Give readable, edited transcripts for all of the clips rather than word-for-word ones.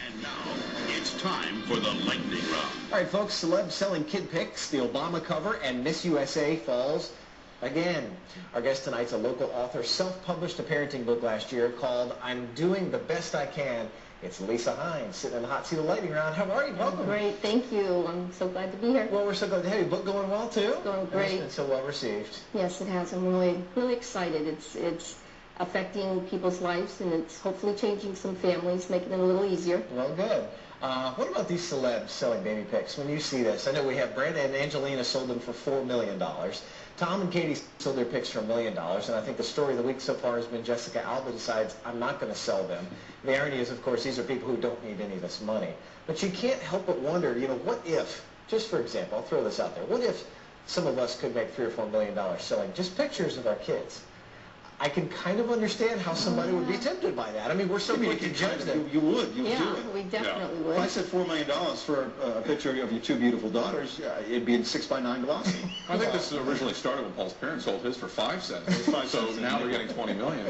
And now, it's time for the Lightning Round. All right, folks, celebs selling kid pics, the Obama cover, and Miss USA falls again. Our guest tonight's a local author, self-published a parenting book last year called I'm Doing the Best I Can. It's Lisa Hein, sitting in the hot seat of Lightning Round. How are you? Welcome. Great, thank you. I'm so glad to be here. Well, we're so glad to have you. Book going well, too? Going great. It's been so well received. Yes, it has. I'm really excited. It's affecting people's lives, and it's hopefully changing some families, making it a little easier. Well, good. What about these celebs selling baby pics? When you see this, I know we have Brenda and Angelina sold them for $4 million. Tom and Katie sold their pics for $1 million, and I think the story of the week so far has been Jessica Alba decides, I'm not going to sell them. The irony is, of course, these are people who don't need any of this money. But you can't help but wonder, what if, just for example, I'll throw this out there, what if some of us could make $3 or $4 million selling just pictures of our kids? I can kind of understand how somebody would be tempted by that. I mean, we're so quick to judge them. You would. You yeah, would do it. we definitely would. If I said $4 million for a picture of your two beautiful daughters, it'd be in 6x9 glossy. I think this originally started when Paul's parents sold his for 5 cents. So now they're getting $20 million.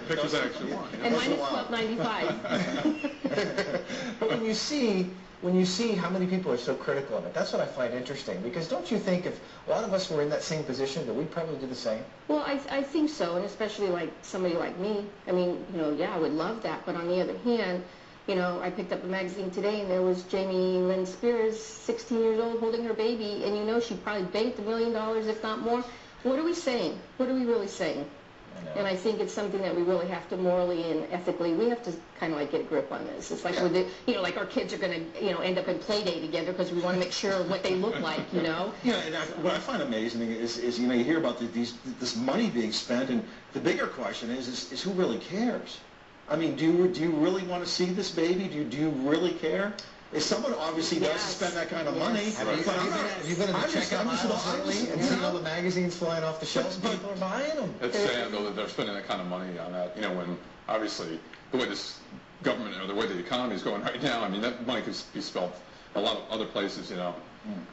Pictures I actually want. And mine is $12.95. But when you see how many people are so critical of it, that's what I find interesting. Because don't you think if a lot of us were in that same position, that we'd probably do the same? Well, I think so, and especially like somebody like me. I mean, yeah, I would love that. But on the other hand, I picked up a magazine today, and there was Jamie Lynn Spears, 16 years old, holding her baby, and she probably banked $1 million, if not more. What are we saying? What are we really saying? And I think it's something that we really have to morally and ethically, we have to kind of like get a grip on this. It's like, like our kids are going to, end up in play day together because we want to make sure what they look like, Yeah, and what I find amazing is you hear about this money being spent, and the bigger question is who really cares? I mean, do you really want to see this baby? Do you really care? If someone obviously does spend that kind of money, have you been in the checkout aisle lately and seen all the magazines flying off the shelves? People are buying them. It's sad, though, that they're spending that kind of money on that, when obviously the way this government or the way the economy is going right now, I mean, that money could be spent a lot of other places,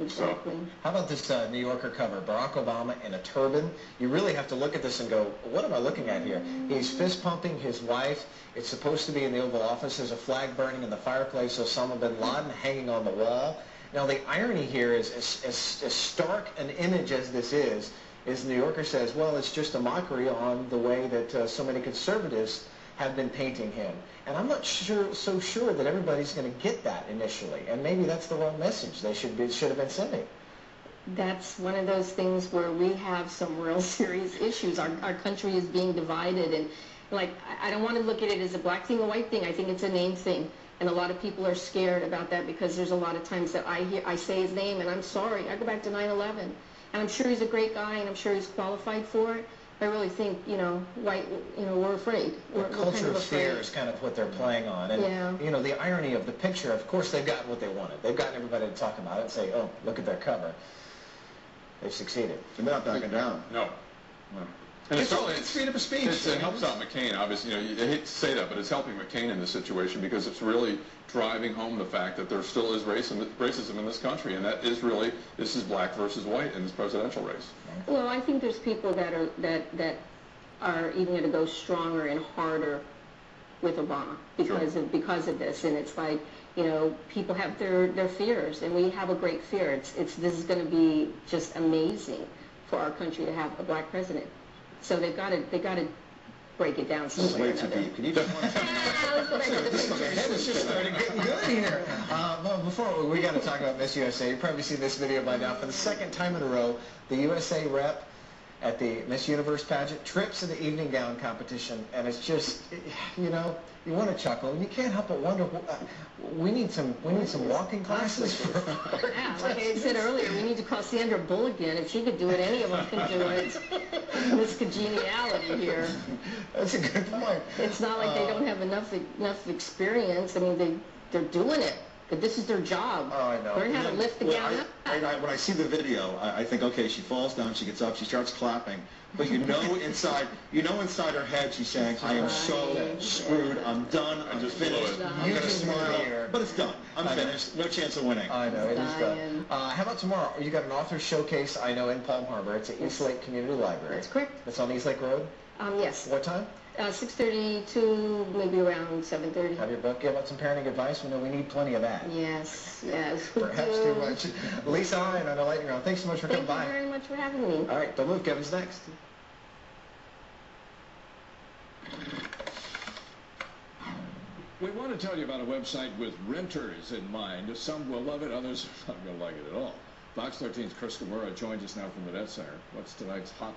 Exactly. So, how about this New Yorker cover, Barack Obama in a turban? You really have to look at this and go, what am I looking at here? He's fist pumping his wife. It's supposed to be in the Oval Office. There's a flag burning in the fireplace, Osama bin Laden hanging on the wall. Now, the irony here is, as stark an image as this is New Yorker says, well, it's just a mockery on the way that so many conservatives have been painting him. And I'm not so sure that everybody's going to get that initially. And maybe that's the wrong message they should have been sending. That's one of those things where we have some real serious issues. Our country is being divided, and I don't want to look at it as a black thing, a white thing. I think it's a name thing. And a lot of people are scared about that because there's a lot of times that I say his name and I'm sorry. I go back to 9/11. And I'm sure he's a great guy and I'm sure he's qualified for it. I really think, white, we're afraid. The culture of fear is kind of what they're playing on. And, the irony of the picture, of course, they've gotten what they wanted. They've gotten everybody to talk about it and say, oh, look at their cover. They've succeeded. They're not backing down. No. And it's freedom of speech. It helps out McCain, obviously. I hate to say that, but it's helping McCain in this situation because it's really driving home the fact that there still is racism in this country, and that is really, this is black versus white in this presidential race. Well, I think there's people that are even going to go stronger and harder with Obama because of this, and it's like, people have their fears, and we have a great fear. This is going to be just amazing for our country to have a black president. So they've got to break it down somewhere or another. Can you just head is just started getting good here. Well, before we got to talk about Miss USA. You've probably seen this video by now. For the second time in a row, the USA rep at the Miss Universe pageant trips in the evening gown competition, and it's just, you want to chuckle, and you can't help but wonder. We need some walking classes. Yeah, like I said earlier, we need to call Sandra Bullock in. If she could do it, any of us can do it. This congeniality here. That's a good point. It's not like they don't have enough experience. I mean, they're doing it. But this is their job. Oh, I know. Learn how to lift the gown up. When I see the video, I think, okay, she falls down, she gets up, she starts clapping. But inside her head, she's saying, I am so screwed, I'm done, I'm finished, I'm going to smile. But it's done. I'm finished. No chance of winning. I know, it is done. How about tomorrow? You got an author showcase, I know, in Palm Harbor. It's at East Lake Community Library. That's correct. It's on East Lake Road? Yes. What time? 6:30 to maybe around 7:30. Have your book give out some parenting advice? We know we need plenty of that. Yes, we Perhaps do. too much. Lisa Hein on the Lightning Round. Thanks so much for coming by. Thank you very much for having me. All right, don't move. Kevin's next. We want to tell you about a website with renters in mind. Some will love it, others are not going to like it at all. Fox 13's Chris Gamura joins us now from the Net Center. What's tonight's hot